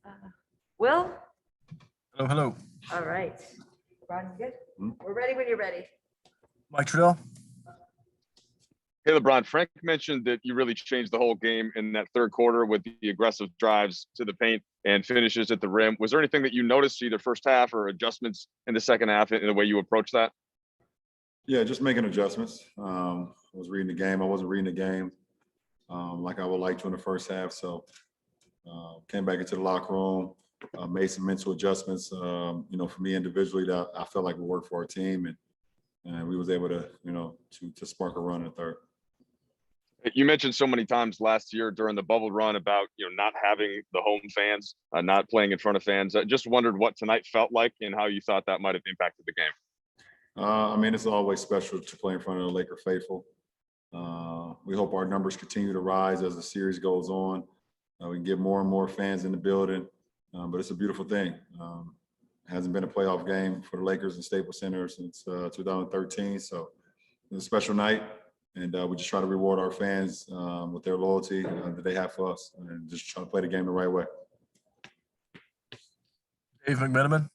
Uh, Will? Hello, hello. All right. LeBron, you good? Hmm? We're ready when you're ready. Mike Trudell. Hey, LeBron, Frank mentioned that you really changed the whole game in that third quarter with the aggressive drives to the paint and finishes at the rim. Was there anything that you noticed either first half or adjustments in the second half in the way you approach that? Yeah, just making adjustments. I was reading the game. I wasn't reading the game like I would like to in the first half. So came back into the locker room, made some mental adjustments. For me individually, that I felt like we worked for our team, and we was able to, to spark a run in the third. You mentioned so many times last year during the bubble run about not having the home fans, not playing in front of fans. I just wondered what tonight felt like and how you thought that might have impacted the game. It's always special to play in front of the Laker faithful. We hope our numbers continue to rise as the series goes on. We can get more and more fans in the building, but it's a beautiful thing. Hasn't been a playoff game for the Lakers in Staples Center since 2013, so it's a special night. And we just try to reward our fans with their loyalty that they have for us, and just try to play the game the right way. Dave McMenamin.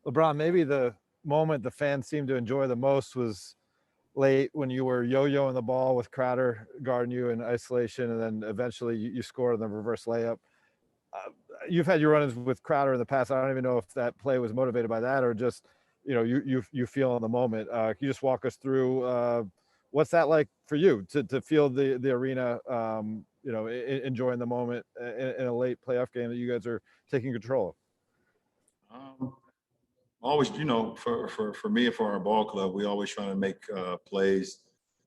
LeBron, maybe the moment the fans seemed to enjoy the most was late when you were yo-yoing the ball with Crowder guarding you in isolation, and then eventually you scored on the reverse layup. You've had your run-ins with Crowder in the past. I don't even know if that play was motivated by that or just you feel in the moment. Can you just walk us through what's that like for you to feel the arena, enjoying the moment in a late playoff game that you guys are taking control of? Always, for me and for our ball club, we always try to make plays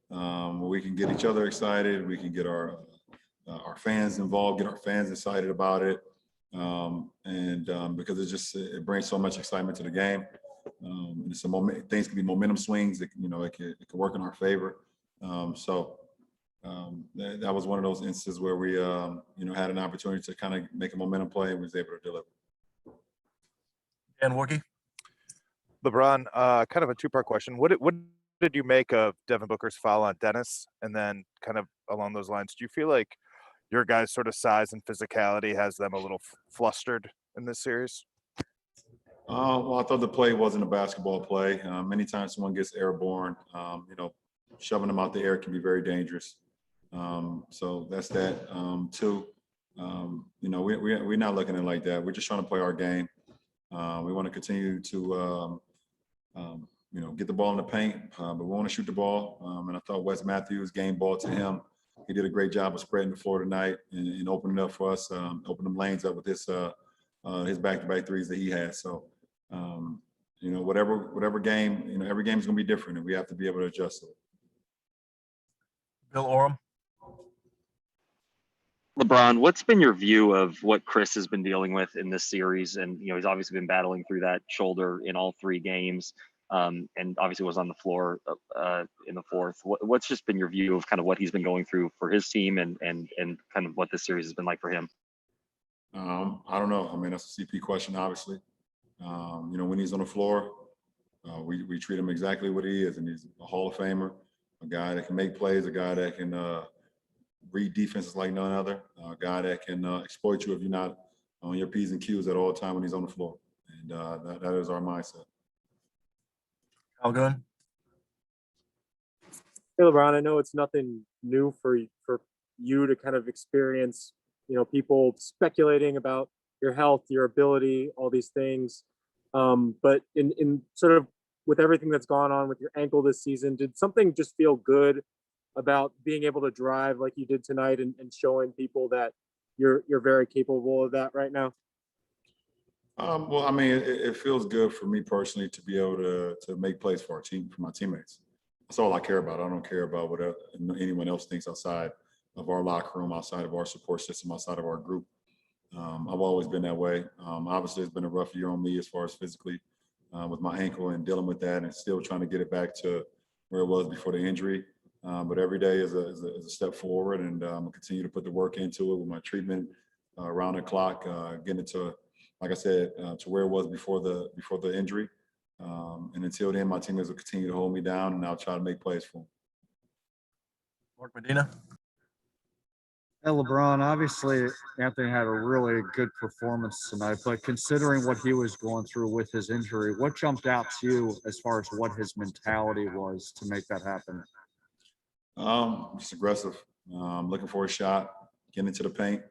where we can get each other excited. We can get our fans involved, get our fans excited about it. Because it brings so much excitement to the game. It's a moment. Things can be momentum swings. It can work in our favor. That was one of those instances where we had an opportunity to kind of make a momentum play and was able to deliver. Dan Warkey. LeBron, kind of a two-part question. What did you make of Devin Booker's foul on Dennis? And then kind of along those lines, do you feel like your guys' sort of size and physicality has them a little flustered in this series? Well, I thought the play wasn't a basketball play. Many times someone gets airborne, shoving them out the air can be very dangerous. So that's that. Two, we're not looking at it like that. We're just trying to play our game. We want to continue to, get the ball in the paint, but we want to shoot the ball. And I thought Wes Matthews, game ball to him. He did a great job of spreading the floor tonight and opening up for us, opening them lanes up with his back-to-back threes that he had. So, whatever game, every game is going to be different, and we have to be able to adjust to it. Bill Oram. LeBron, what's been your view of what Chris has been dealing with in this series? And, he's obviously been battling through that shoulder in all three games, and obviously was on the floor in the fourth. What's just been your view of kind of what he's been going through for his team and kind of what this series has been like for him? I don't know. That's a CP question, obviously. When he's on the floor, we treat him exactly what he is, and he's a Hall of Famer, a guy that can make plays, a guy that can read defenses like none other, a guy that can exploit you if you're not on your P's and Q's at all time when he's on the floor. And that is our mindset. Al Gunn. Hey, LeBron, I know it's nothing new for you to kind of experience, people speculating about your health, your ability, all these things. But in sort of with everything that's gone on with your ankle this season, did something just feel good about being able to drive like you did tonight and showing people that you're very capable of that right now? It feels good for me personally to be able to make plays for our team, for my teammates. That's all I care about. I don't care about what anyone else thinks outside of our locker room, outside of our support system, outside of our group. I've always been that way. Obviously, it's been a rough year on me as far as physically with my ankle and dealing with that and still trying to get it back to where it was before the injury. But every day is a step forward, and I'm going to continue to put the work into it with my treatment around the clock, getting it to, like I said, to where it was before the injury. And until then, my teammates will continue to hold me down, and I'll try to make plays for them. Mark Medina. Hey, LeBron, obviously Anthony had a really good performance tonight, but considering what he was going through with his injury, what jumped out to you as far as what his mentality was to make that happen? Just aggressive. Looking for a shot, getting into the paint,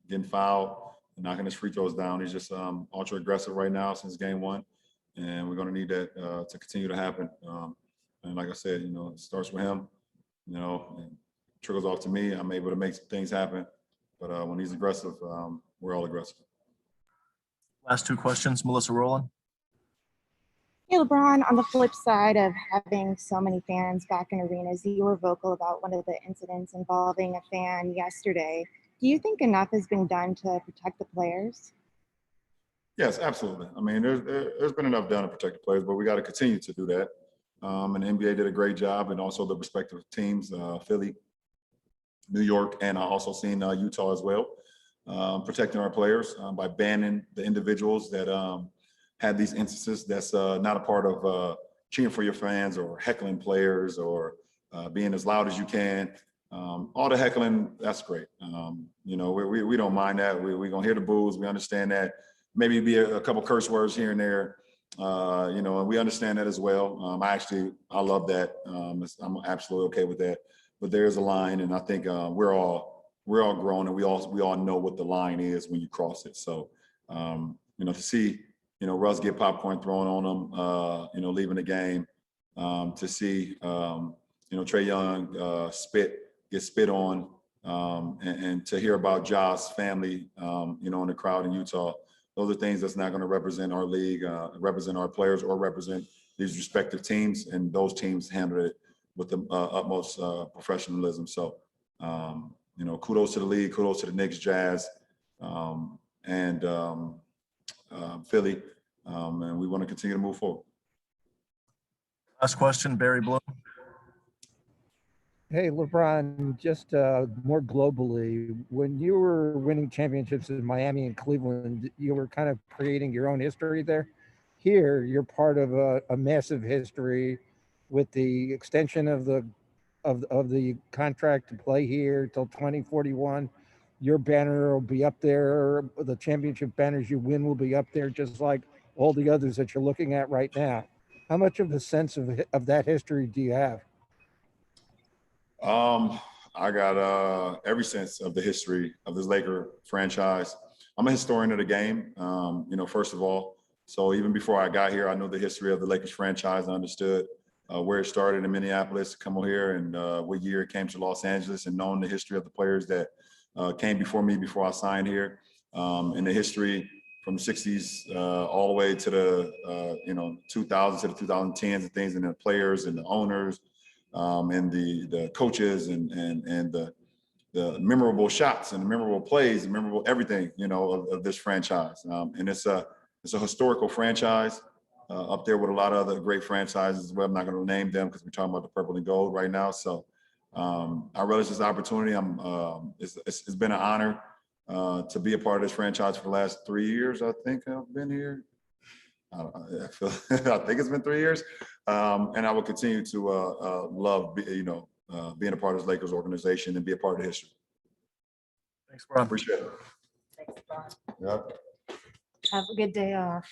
getting fouled, and knocking his free throws down. He's just ultra aggressive right now since game one, and we're going to need that to continue to happen. And like I said, it starts with him, and trickles off to me. I'm able to make some things happen, but when he's aggressive, we're all aggressive. Last two questions, Melissa Rowland. Hey, LeBron, on the flip side of having so many fans back in arenas, you were vocal about one of the incidents involving a fan yesterday. Do you think enough has been done to protect the players? Yes, absolutely. I mean, there's been enough done to protect the players, but we got to continue to do that. And the NBA did a great job, and also the respective teams, Philly, New York, and I also seen Utah as well, protecting our players by banning the individuals that had these instances that's not a part of cheering for your fans or heckling players or being as loud as you can. All the heckling, that's great. We don't mind that. We're going to hear the boos. We understand that. Maybe be a couple curse words here and there, and we understand that as well. I love that. I'm absolutely okay with that. But there is a line, and I think we're all grown, and we all know what the line is when you cross it. So, to see, Russ get popcorn thrown on him, leaving the game, to see, Trae Young get spit on, and to hear about Ja's family, in the crowd in Utah. Those are things that's not going to represent our league, represent our players, or represent these respective teams. And those teams handled it with the utmost professionalism. So, kudos to the league, kudos to the Knicks, Jazz, and Philly. And we want to continue to move forward. Last question, Barry Bloom. Hey, LeBron, just more globally, when you were winning championships in Miami and Cleveland, you were kind of creating your own history there. Here, you're part of a massive history with the extension of the contract to play here till 2041. Your banner will be up there. The championship banners you win will be up there, just like all the others that you're looking at right now. How much of a sense of that history do you have? I got every sense of the history of this Laker franchise. I'm a historian of the game, first of all. So even before I got here, I knew the history of the Lakers franchise. I understood where it started in Minneapolis, come over here, and what year it came to Los Angeles, and knowing the history of the players that came before me before I signed here, and the history from the 60s all the way to the 2000s to the 2010s and things, and the players and the owners. And the coaches and the memorable shots and the memorable plays and memorable everything, of this franchise. And it's a historical franchise up there with a lot of other great franchises as well. I'm not going to name them because we're talking about the purple and gold right now. So I relish this opportunity. It's been an honor to be a part of this franchise for the last 3 years. I think I've been here. I think it's been 3 years, and I will continue to love, being a part of this Lakers organization and be a part of the history. Thanks, Brian. Appreciate it. Thanks, Ron. Yep. Have a good day off.